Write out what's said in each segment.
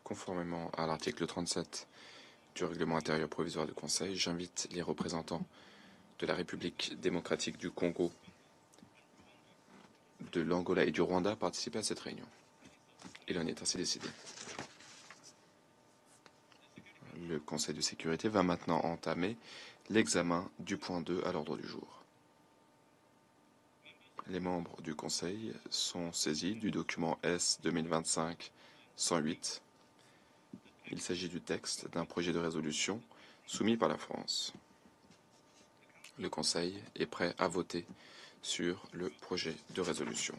Conformément à l'article 37 du règlement intérieur provisoire du Conseil, j'invite les représentants de la République démocratique du Congo, de l'Angola et du Rwanda à participer à cette réunion. Il en est ainsi décidé. Le Conseil de sécurité va maintenant entamer l'examen du point 2 à l'ordre du jour. Les membres du Conseil sont saisis du document S 2025-108. Il s'agit du texte d'un projet de résolution soumis par la France. Le Conseil est prêt à voter sur le projet de résolution.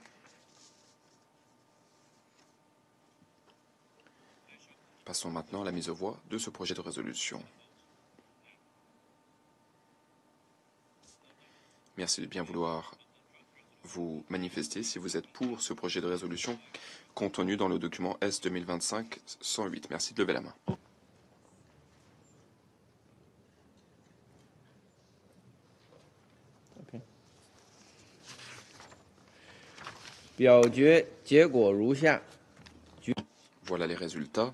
Passons maintenant à la mise aux voix de ce projet de résolution. Merci de bien vouloir vous manifester si vous êtes pour ce projet de résolution contenu dans le document S 2025-108. Merci de lever la main. Voilà les résultats.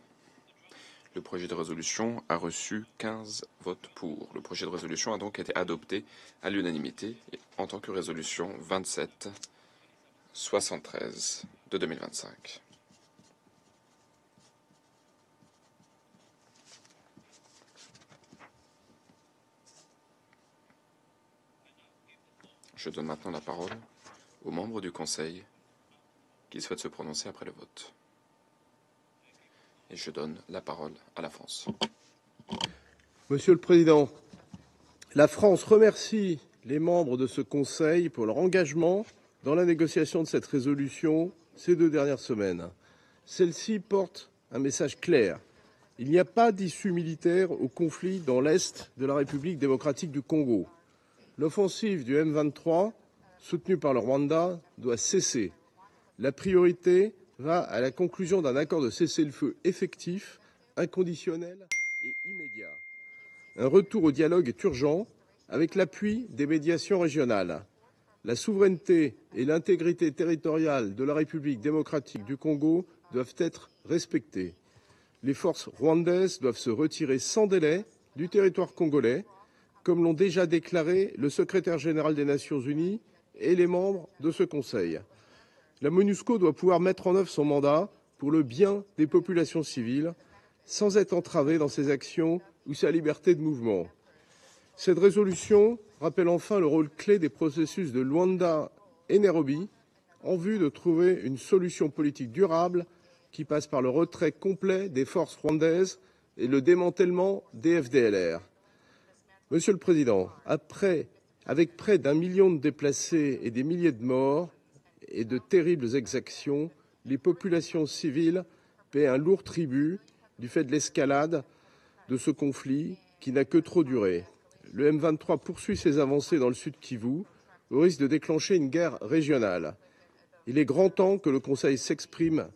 Le projet de résolution a reçu 15 votes pour. Le projet de résolution a donc été adopté à l'unanimité en tant que résolution 27-73 de 2025. Je donne maintenant la parole aux membres du Conseil qui souhaitent se prononcer après le vote. Et je donne la parole à la France. Monsieur le Président, la France remercie les membres de ce Conseil pour leur engagement dans la négociation de cette résolution ces 2 dernières semaines. Celle-ci porte un message clair. Il n'y a pas d'issue militaire au conflit dans l'Est de la République démocratique du Congo. L'offensive du M23, soutenue par le Rwanda, doit cesser. La priorité va à la conclusion d'un accord de cessez-le-feu effectif, inconditionnel et immédiat. Un retour au dialogue est urgent, avec l'appui des médiations régionales. La souveraineté et l'intégrité territoriale de la République démocratique du Congo doivent être respectées. Les forces rwandaises doivent se retirer sans délai du territoire congolais, comme l'ont déjà déclaré le secrétaire général des Nations Unies et les membres de ce Conseil. La MONUSCO doit pouvoir mettre en œuvre son mandat pour le bien des populations civiles, sans être entravée dans ses actions ou sa liberté de mouvement. Cette résolution rappelle enfin le rôle clé des processus de Luanda et Nairobi en vue de trouver une solution politique durable qui passe par le retrait complet des forces rwandaises et le démantèlement des FDLR. Monsieur le Président, avec près d'1 million de déplacés et des milliers de morts et de terribles exactions, les populations civiles paient un lourd tribut du fait de l'escalade de ce conflit qui n'a que trop duré. Le M23 poursuit ses avancées dans le sud Kivu au risque de déclencher une guerre régionale. Il est grand temps que le Conseil s'exprime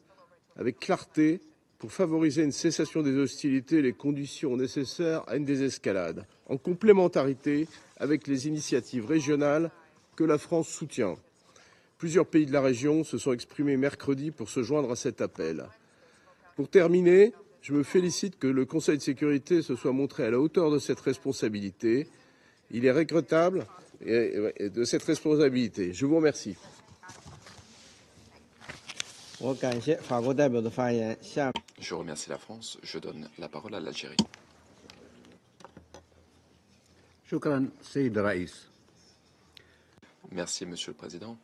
avec clarté pour favoriser une cessation des hostilités et les conditions nécessaires à une désescalade, en complémentarité avec les initiatives régionales que la France soutient. Plusieurs pays de la région se sont exprimés mercredi pour se joindre à cet appel. Pour terminer, je me félicite que le Conseil de sécurité se soit montré à la hauteur de cette responsabilité. Il est regrettable de cette responsabilité. Je vous remercie. Je remercie la France. Je donne la parole à l'Algérie. Merci, Monsieur le Président.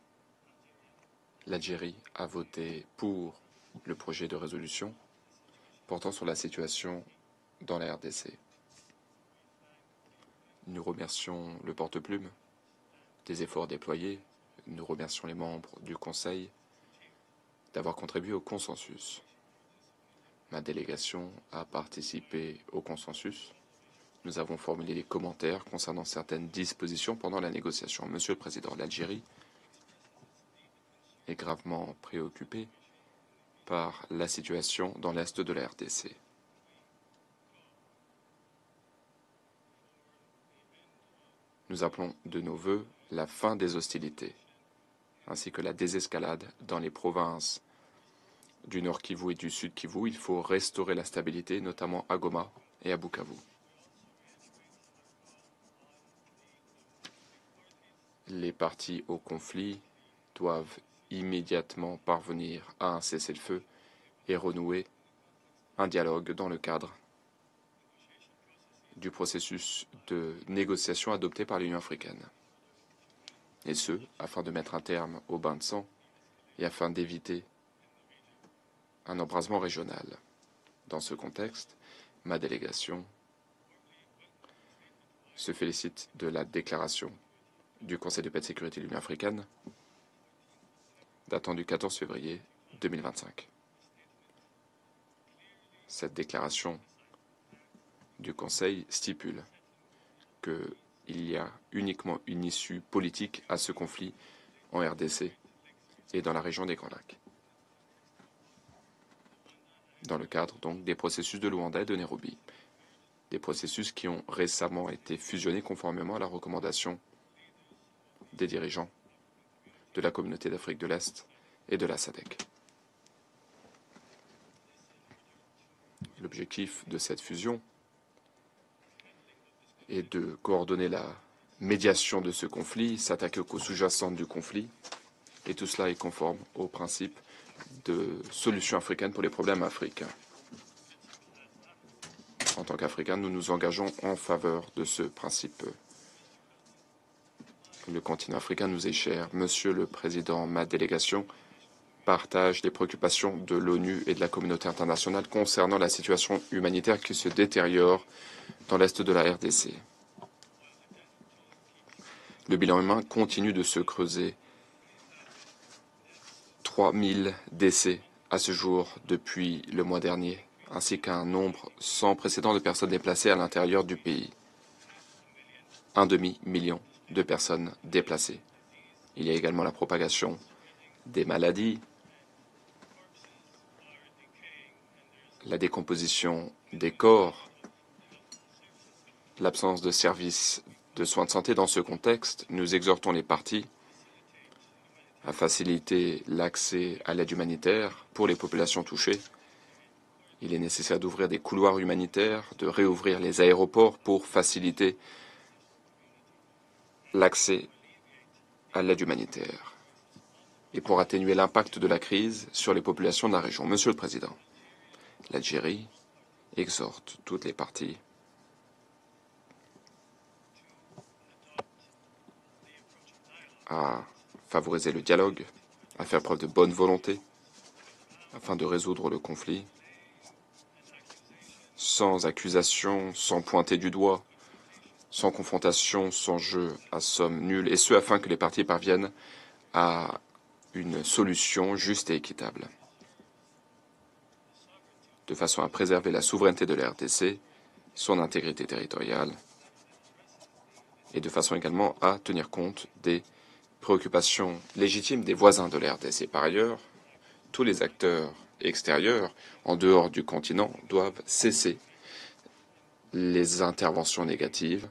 L'Algérie a voté pour le projet de résolution portant sur la situation dans la RDC. Nous remercions le porte-plume des efforts déployés. Nous remercions les membres du Conseil d'avoir contribué au consensus. Ma délégation a participé au consensus. Nous avons formulé des commentaires concernant certaines dispositions pendant la négociation. Monsieur le Président, l'Algérie est gravement préoccupée par la situation dans l'est de la RDC. Nous appelons de nos vœux la fin des hostilités, ainsi que la désescalade dans les provinces du Nord Kivu et du Sud Kivu, il faut restaurer la stabilité, notamment à Goma et à Bukavu. Les parties au conflit doivent immédiatement parvenir à un cessez-le-feu et renouer un dialogue dans le cadre du processus de négociation adopté par l'Union africaine. Et ce, afin de mettre un terme au bain de sang et afin d'éviter un embrasement régional. Dans ce contexte, ma délégation se félicite de la déclaration du Conseil de paix et de sécurité de l'Union africaine datant du 14 février 2025. Cette déclaration du Conseil stipule qu'il y a uniquement une issue politique à ce conflit en RDC et dans la région des Grands Lacs, dans le cadre donc des processus de Luanda et de Nairobi, des processus qui ont récemment été fusionnés conformément à la recommandation des dirigeants de la communauté d'Afrique de l'Est et de la SADC. L'objectif de cette fusion est de coordonner la médiation de ce conflit, s'attaquer aux causes sous-jacentes du conflit, et tout cela est conforme au principe de solution africaine pour les problèmes africains. En tant qu'Africains, nous nous engageons en faveur de ce principe. Le continent africain nous est cher. Monsieur le Président, ma délégation partage les préoccupations de l'ONU et de la communauté internationale concernant la situation humanitaire qui se détériore dans l'est de la RDC. Le bilan humain continue de se creuser. 3000 décès à ce jour depuis le mois dernier, ainsi qu'un nombre sans précédent de personnes déplacées à l'intérieur du pays. 1,5 million de personnes déplacées. Il y a également la propagation des maladies, la décomposition des corps, l'absence de services de soins de santé. Dans ce contexte, nous exhortons les parties à faciliter l'accès à l'aide humanitaire pour les populations touchées. Il est nécessaire d'ouvrir des couloirs humanitaires, de réouvrir les aéroports pour faciliter l'accès à l'aide humanitaire et pour atténuer l'impact de la crise sur les populations de la région. Monsieur le Président, l'Algérie exhorte toutes les parties à favoriser le dialogue, à faire preuve de bonne volonté afin de résoudre le conflit sans accusation, sans pointer du doigt, sans confrontation, sans jeu à somme nulle, et ce afin que les parties parviennent à une solution juste et équitable, de façon à préserver la souveraineté de la RDC, son intégrité territoriale, et de façon également à tenir compte des préoccupations légitimes des voisins de la RDC. Par ailleurs, tous les acteurs extérieurs, en dehors du continent, doivent cesser les interventions négatives.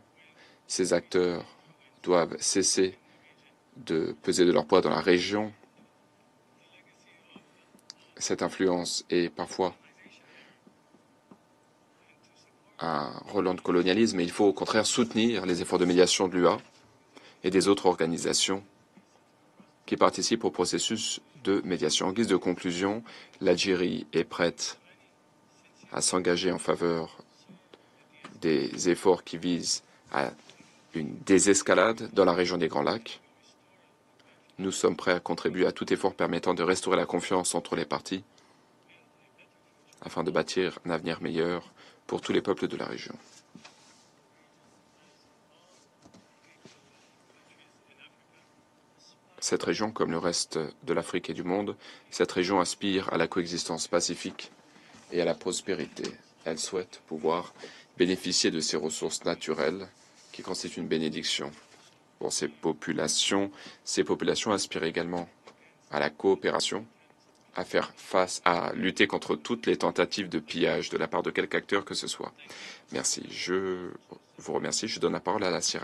Ces acteurs doivent cesser de peser de leur poids dans la région. Cette influence est parfois un relent de colonialisme, et il faut au contraire soutenir les efforts de médiation de l'UA et des autres organisations qui participent au processus de médiation. En guise de conclusion, l'Algérie est prête à s'engager en faveur des efforts qui visent à une désescalade dans la région des Grands Lacs. Nous sommes prêts à contribuer à tout effort permettant de restaurer la confiance entre les parties afin de bâtir un avenir meilleur pour tous les peuples de la région. Cette région, comme le reste de l'Afrique et du monde, cette région aspire à la coexistence pacifique et à la prospérité. Elle souhaite pouvoir bénéficier de ces ressources naturelles qui constituent une bénédiction pour ces populations. Ces populations aspirent également à la coopération, à faire face, à lutter contre toutes les tentatives de pillage de la part de quelque acteur que ce soit. Merci. Je vous remercie. Je donne la parole à la Sierra